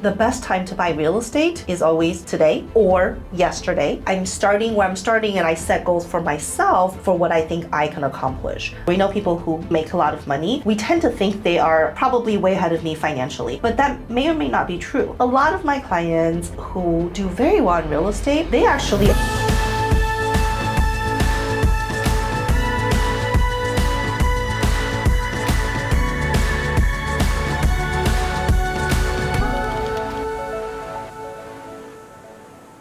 The best time to buy real estate is always today or yesterday. I'm starting where I'm starting and I set goals for myself for what I think I can accomplish. We know people who make a lot of money. We tend to think they are probably way ahead of me financially, but that may or may not be true. A lot of my clients who do very well in real estate, they actually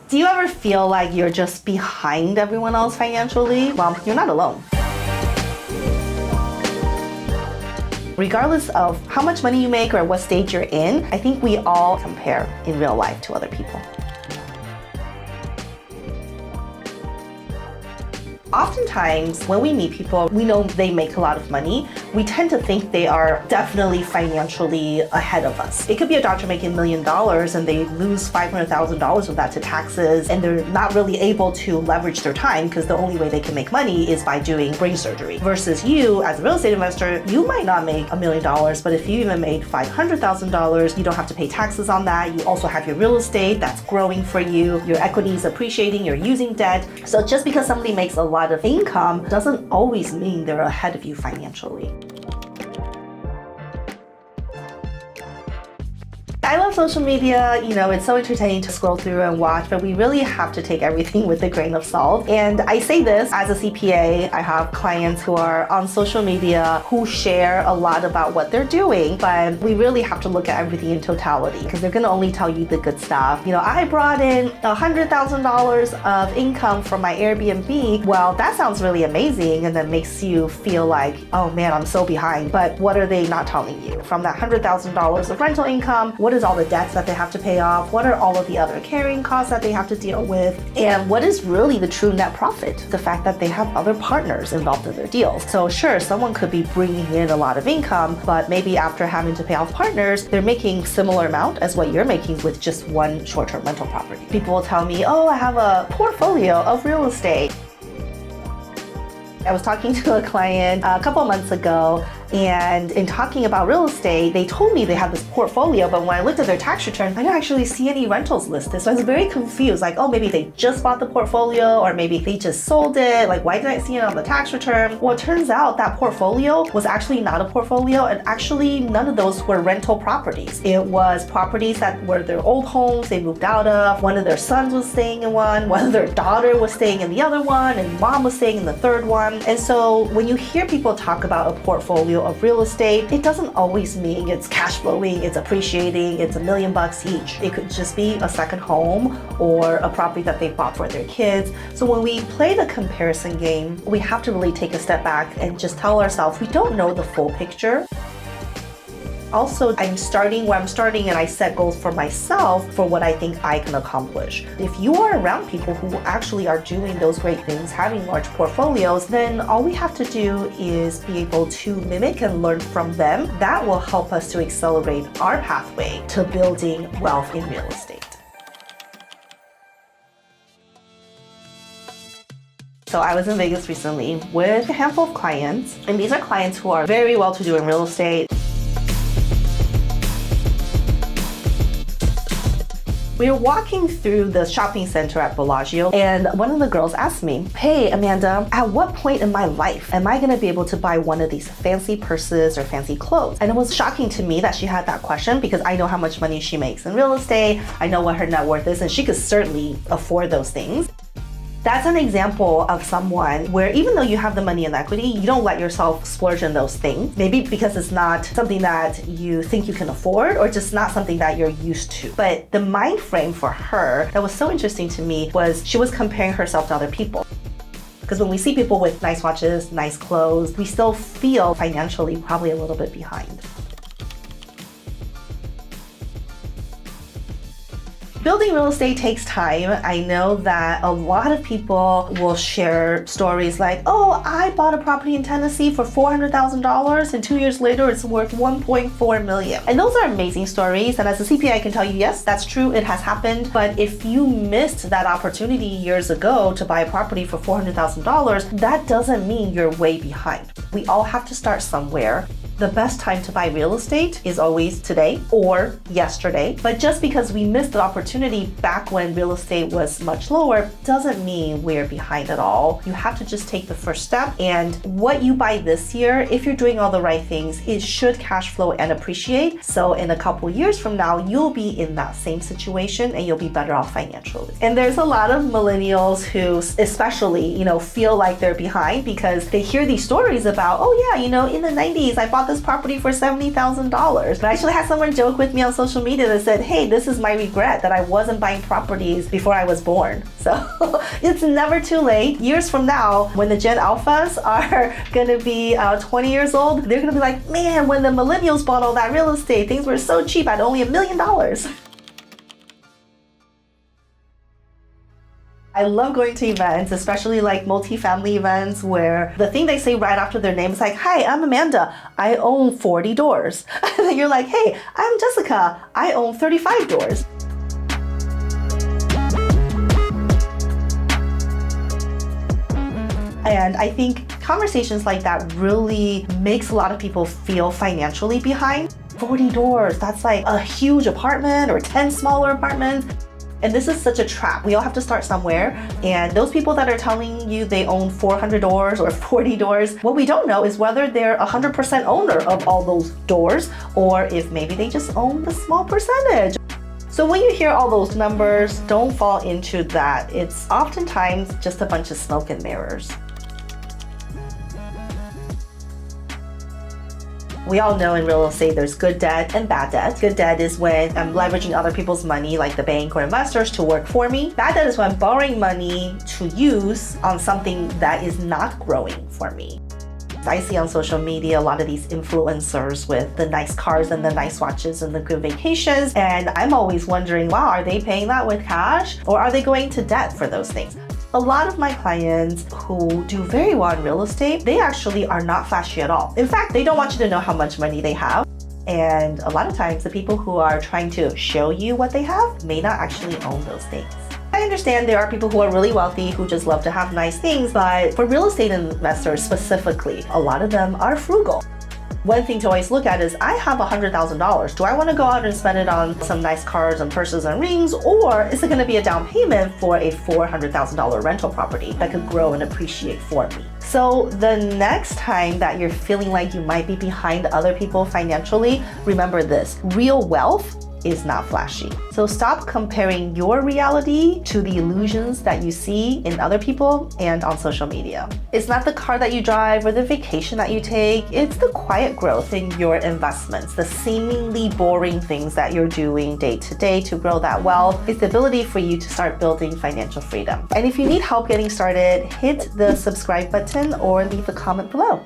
Do you ever feel like you're just behind everyone else financially? Well, you're not alone. Regardless of how much money you make or what stage you're in, I think we all compare in real life to other people. Oftentimes, when we meet people, we know they make a lot of money. We tend to think they are definitely financially ahead of us. It could be a doctor making $1 million and they lose $500,000 of that to taxes, and they're not really able to leverage their time because the only way they can make money is by doing brain surgery. Versus you, as a real estate investor, you might not make $1 million, but if you even made $500,000, you don't have to pay taxes on that. You also have your real estate that's growing for you. Your equity is appreciating. You're using debt. So just because somebody makes a lot of income doesn't always mean they're ahead of you financially. I love social media. It's so entertaining to scroll through and watch, but we really have to take everything with a grain of salt. And I say this as a CPA. I have clients who are on social media who share a lot about what they're doing, but we really have to look at everything in totality because they're going to only tell you the good stuff. I brought in $100,000 of income from my Airbnb. Well, that sounds really amazing, and that makes you feel like, oh man, I'm so behind. But what are they not telling you? From that $100,000 of rental income, what is all the debts that they have to pay off? What are all of the other carrying costs that they have to deal with? And what is really the true net profit? The fact that they have other partners involved in their deals. So sure, someone could be bringing in a lot of income, but maybe after having to pay off partners, they're making similar amount as what you're making with just one short-term rental property. People will tell me, oh, I have a portfolio of real estate. I was talking to a client a couple months ago, and in talking about real estate, they told me they had this portfolio, but when I looked at their tax return, I didn't actually see any rentals listed. So I was very confused, like, oh, maybe they just bought the portfolio, or maybe they just sold it. Like, why didn't I see it on the tax return? Well, it turns out that portfolio was actually not a portfolio, and actually none of those were rental properties. It was properties that were their old homes they moved out of. One of their sons was staying in one of their daughter was staying in the other one, and mom was staying in the third one. And so when you hear people talk about a portfolio of real estate, it doesn't always mean it's cash flowing, it's appreciating, it's $1 million each. It could just be a second home or a property that they bought for their kids. So when we play the comparison game, we have to really take a step back and just tell ourselves we don't know the full picture. Also, I'm starting where I'm starting and I set goals for myself for what I think I can accomplish. If you are around people who actually are doing those great things, having large portfolios, then all we have to do is be able to mimic and learn from them. That will help us to accelerate our pathway to building wealth in real estate. So I was in Vegas recently with a handful of clients, and these are clients who are very well-to-do in real estate. We were walking through the shopping center at Bellagio, and one of the girls asked me, hey, Amanda, at what point in my life am I gonna be able to buy one of these fancy purses or fancy clothes? And it was shocking to me that she had that question because I know how much money she makes in real estate, I know what her net worth is, and she could certainly afford those things. That's an example of someone where even though you have the money and equity, you don't let yourself splurge in those things. Maybe because it's not something that you think you can afford or just not something that you're used to. But the mind frame for her that was so interesting to me was she was comparing herself to other people. Because when we see people with nice watches, nice clothes, we still feel financially probably a little bit behind. Building real estate takes time. I know that a lot of people will share stories like, oh, I bought a property in Tennessee for $400,000 and 2 years later it's worth $1.4 million. And those are amazing stories. And as a CPA, I can tell you, yes, that's true. It has happened. But if you missed that opportunity years ago to buy a property for $400,000, that doesn't mean you're way behind. We all have to start somewhere. The best time to buy real estate is always today or yesterday. But just because we missed the opportunity back when real estate was much lower doesn't mean we're behind at all. You have to just take the first step, and what you buy this year, if you're doing all the right things, it should cash flow and appreciate. So in a couple years from now, you'll be in that same situation and you'll be better off financially. And there's a lot of millennials who especially, feel like they're behind because they hear these stories about, oh yeah, in the 90s, I bought this property for $70,000. But I actually had someone joke with me on social media that said, hey, this is my regret that I wasn't buying properties before I was born. So it's never too late. Years from now, when the Gen Alphas are gonna be 20 years old, they're gonna be like, man, when the millennials bought all that real estate, things were so cheap at only $1 million. I love going to events, especially like multifamily events where the thing they say right after their name is like, hi, I'm Amanda, I own 40 doors. And then you're like, hey, I'm Jessica, I own 35 doors. And I think conversations like that really makes a lot of people feel financially behind. 40 doors, that's like a huge apartment or 10 smaller apartments. And this is such a trap. We all have to start somewhere. And those people that are telling you they own 400 doors or 40 doors, what we don't know is whether they're 100% owner of all those doors, or if maybe they just own the small percentage. So when you hear all those numbers, don't fall into that. It's oftentimes just a bunch of smoke and mirrors. We all know in real estate there's good debt and bad debt. Good debt is when I'm leveraging other people's money, like the bank or investors, to work for me. Bad debt is when I'm borrowing money to use on something that is not growing for me. I see on social media a lot of these influencers with the nice cars and the nice watches and the good vacations. And I'm always wondering, wow, are they paying that with cash or are they going to debt for those things? A lot of my clients who do very well in real estate, they actually are not flashy at all. In fact, they don't want you to know how much money they have. And a lot of times the people who are trying to show you what they have may not actually own those things. I understand there are people who are really wealthy who just love to have nice things, but for real estate investors specifically, a lot of them are frugal. One thing to always look at is, I have $100,000. Do I want to go out and spend it on some nice cars and purses and rings, or is it going to be a down payment for a $400,000 rental property that could grow and appreciate for me? So the next time that you're feeling like you might be behind other people financially, remember this: real wealth is not flashy. So stop comparing your reality to the illusions that you see in other people and on social media. It's not the car that you drive or the vacation that you take, it's the quiet growth in your investments, the seemingly boring things that you're doing day to day to grow that wealth. It's the ability for you to start building financial freedom. And if you need help getting started, hit the subscribe button or leave a comment below.